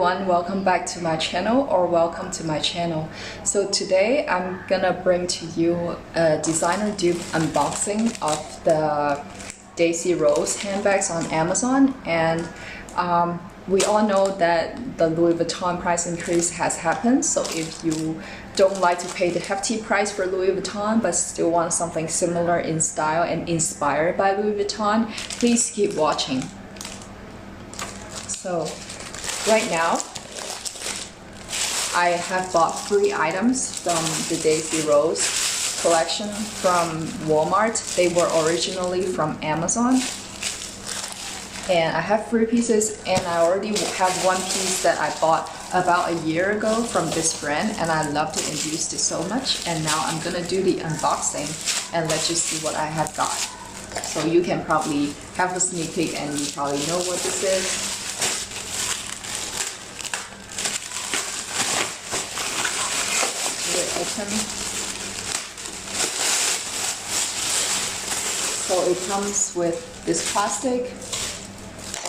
everyone, welcome back to my channel or welcome to my channel. So today I'm gonna bring to you a designer dupe unboxing of the Daisy Rose handbags on Amazon. And we all know that the Louis Vuitton price increase has happened. So if you don't like to pay the hefty price for Louis Vuitton but still want something similar in style and inspired by Louis Vuitton, please keep watching. So right now, I have bought 3 items from the Daisy Rose collection from Walmart. They were originally from Amazon. And I have 3 pieces, and I already have 1 piece that I bought about a year ago from this brand, and I loved it and used it so much. And now I'm gonna do the unboxing and let you see what I have got. So you can probably have a sneak peek and you probably know what this is. Open. So it comes with this plastic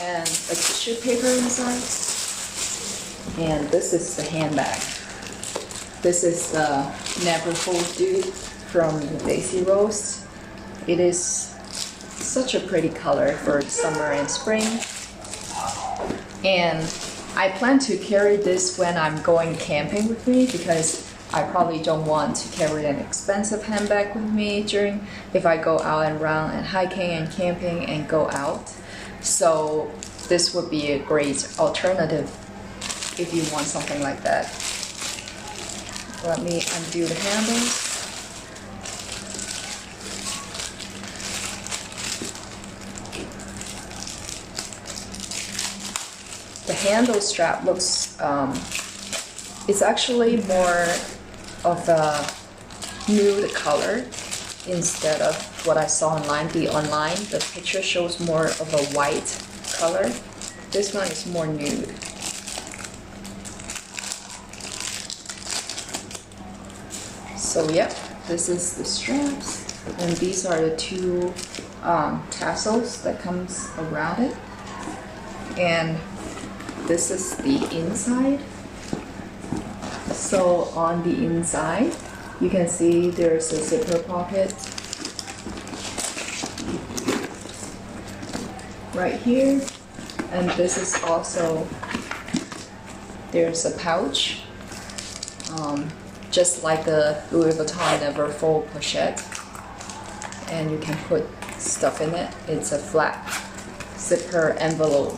and a tissue paper inside, and this is the handbag. This is the Neverfull dupe from the Daisy Rose. It is such a pretty color for summer and spring, and I plan to carry this when I'm going camping with me, because I probably don't want to carry an expensive handbag with me if I go out and around and hiking and camping and go out. So this would be a great alternative if you want something like that. Let me undo the handles. The handle strap looks, it's actually more of a nude color instead of what I saw online. The picture shows more of a white color. This one is more nude. So yep, this is the straps, and these are the 2 tassels that comes around it, and this is the inside. So on the inside, you can see there's a zipper pocket right here, and this is also, there's a pouch, just like the Louis Vuitton neverfull pochette, and you can put stuff in it. It's a flat zipper envelope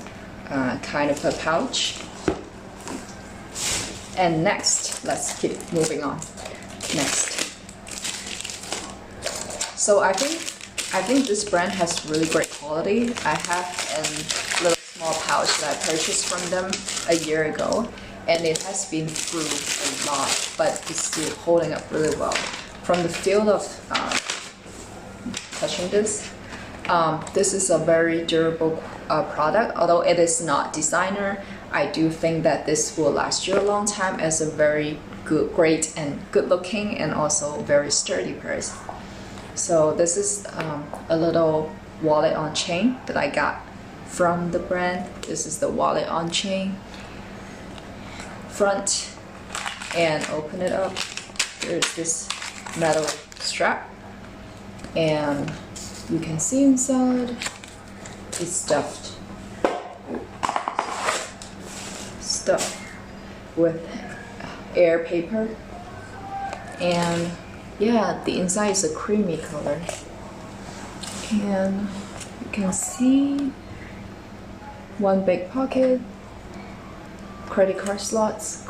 kind of a pouch. And next, let's keep moving on. Next. So I think this brand has really great quality. I have a little small pouch that I purchased from them a year ago, and it has been through a lot, but it's still holding up really well. From the feel of touching this, this is a very durable product. Although it is not designer, I do think that this will last you a long time as a very great and good looking and also very sturdy purse. So this is a little wallet on chain that I got from the brand. This is the wallet on chain. Front, and open it up. There's this metal strap, and you can see inside it's stuffed with air paper, and yeah, the inside is a creamy color, and you can see 1 big pocket, credit card slots.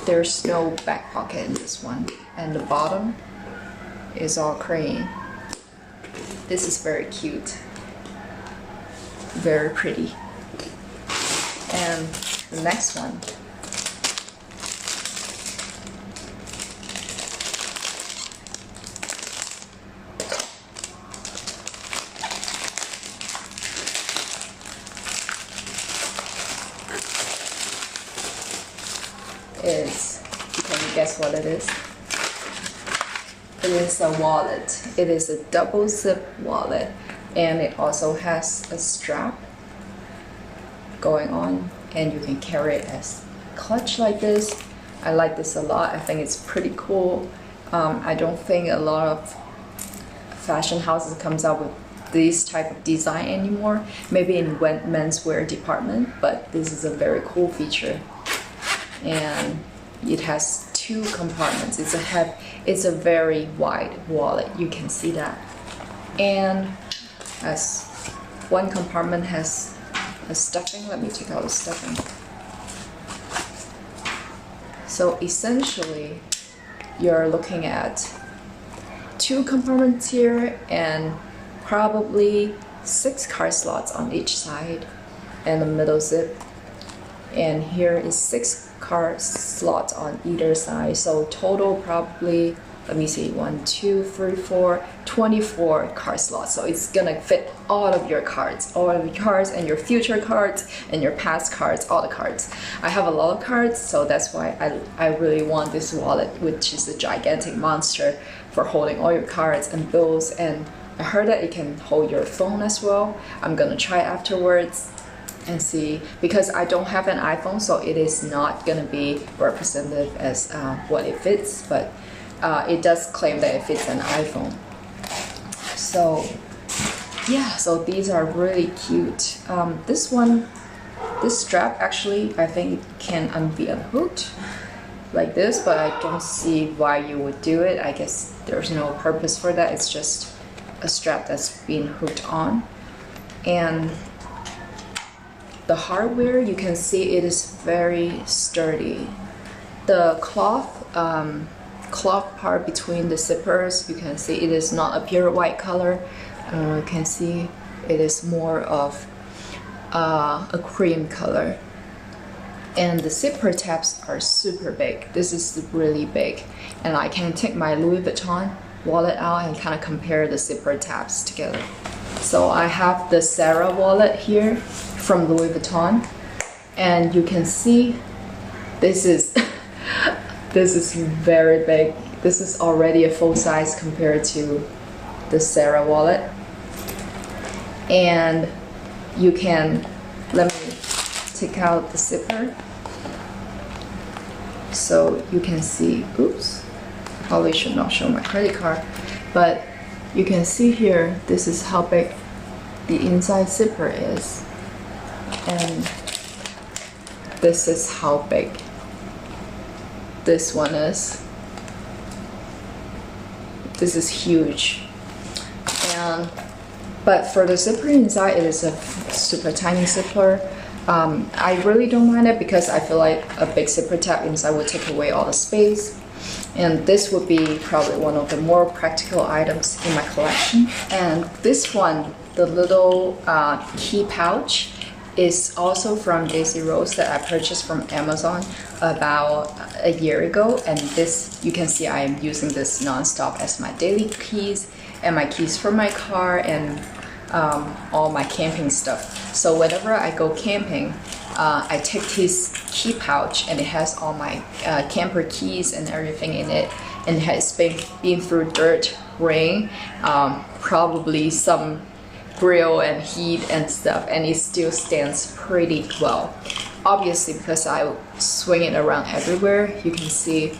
There's no back pocket in this one, and the bottom is all cream. This is very cute, very pretty. And the next one is, can you guess what it is? It is a wallet. It is a double zip wallet, and it also has a strap going on, and you can carry it as clutch like this. I like this a lot. I think it's pretty cool. I don't think a lot of fashion houses comes out with this type of design anymore. Maybe in menswear department, but this is a very cool feature. And it has 2 compartments. It's a very wide wallet. You can see that. And as one compartment has a stuffing. Let me take out the stuffing. So essentially, you're looking at 2 compartments here and probably 6 card slots on each side and a middle zip. And here is 6 card slots on either side. So total probably, let me see, 1, 2, 3, 4, 24 card slots. So it's gonna fit all of your cards and your future cards and your past cards, all the cards. I have a lot of cards, so that's why I really want this wallet, which is a gigantic monster for holding all your cards and bills. And I heard that it can hold your phone as well. I'm gonna try afterwards and see, because I don't have an iPhone, so it is not gonna be representative as what it fits, but it does claim that it fits an iPhone. So yeah, so these are really cute. This strap actually, I think can be unhooked like this, but I don't see why you would do it. I guess there's no purpose for that. It's just a strap that's being hooked on. And the hardware, you can see it is very sturdy. The cloth part between the zippers, you can see it is not a pure white color. You can see it is more of a cream color. And the zipper tabs are super big. This is really big. And I can take my Louis Vuitton wallet out and kind of compare the zipper tabs together. So I have the Sarah wallet here from Louis Vuitton, and you can see this is this is very big. This is already a full size compared to the Sarah wallet. And you can, let me take out the zipper so you can see, oops, probably should not show my credit card, but you can see here, this is how big the inside zipper is, and this is how big this one is. This is huge. But for the zipper inside, it is a super tiny zipper. I really don't mind it because I feel like a big zipper tab inside would take away all the space. And this would be probably one of the more practical items in my collection. And this one, the little key pouch, is also from Daisy Rose that I purchased from Amazon about a year ago. And this, you can see I am using this non-stop as my daily keys and my keys for my car and all my camping stuff. So whenever I go camping, I take this key pouch and it has all my camper keys and everything in it, and it has been through dirt, rain, probably some grill and heat and stuff, and it still stands pretty well. Obviously, because I swing it around everywhere, you can see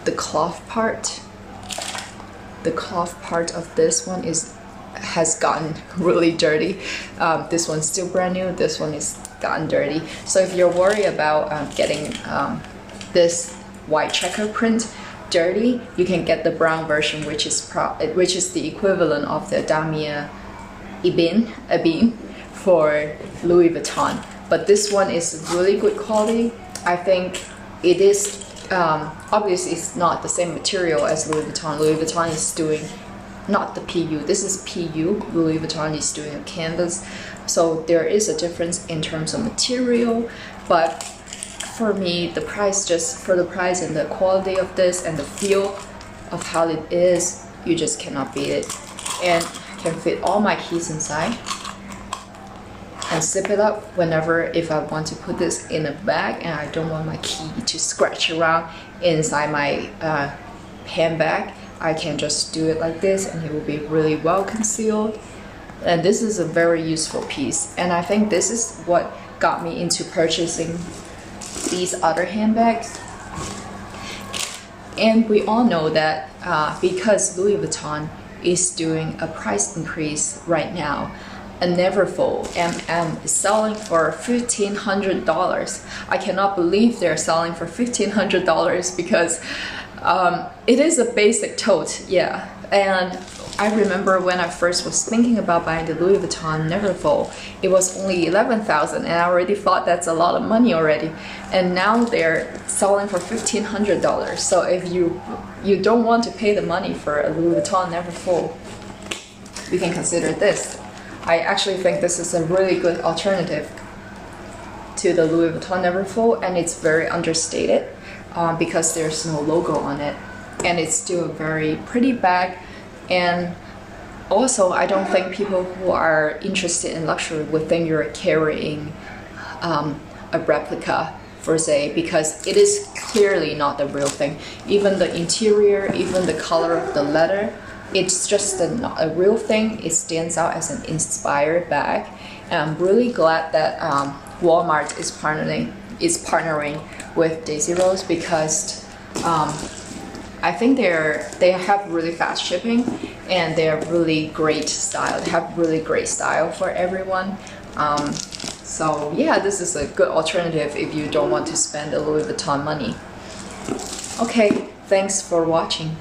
the cloth part. The cloth part of this one has gotten really dirty. This one's still brand new. This one is gotten dirty. So if you're worried about getting this white checker print dirty, you can get the brown version, which is the equivalent of the Damier Ebene for Louis Vuitton. But this one is really good quality. I think it is. Obviously, it's not the same material as Louis Vuitton. Louis Vuitton is doing not the PU. This is PU. Louis Vuitton is doing a canvas. So there is a difference in terms of material. But for me, the price, just for the price and the quality of this and the feel of how it is, you just cannot beat it. And I can fit all my keys inside and zip it up whenever, if I want to put this in a bag and I don't want my key to scratch around inside my handbag, I can just do it like this and it will be really well concealed. And this is a very useful piece, and I think this is what got me into purchasing these other handbags. And we all know that because Louis Vuitton is doing a price increase right now, a neverfull is selling for $1,500. I cannot believe they're selling for $1,500 because it is a basic tote, yeah. And I remember when I first was thinking about buying the Louis Vuitton neverfull, it was only $11,000, and I already thought that's a lot of money already. And now they're selling for $1,500. So if you don't want to pay the money for a Louis Vuitton neverfull, you can consider this. I actually think this is a really good alternative to the Louis Vuitton neverfull, and it's very understated because there's no logo on it, and it's still a very pretty bag. And also, I don't think people who are interested in luxury would think you're carrying a replica per se, because it is clearly not the real thing. Even the interior, even the color of the leather, it's just not a real thing. It stands out as an inspired bag, and I'm really glad that Walmart is partnering with Daisy Rose, because I think they have really fast shipping, and they're really great style. They have really great style for everyone. So yeah, this is a good alternative if you don't want to spend the Louis Vuitton money. Okay, thanks for watching.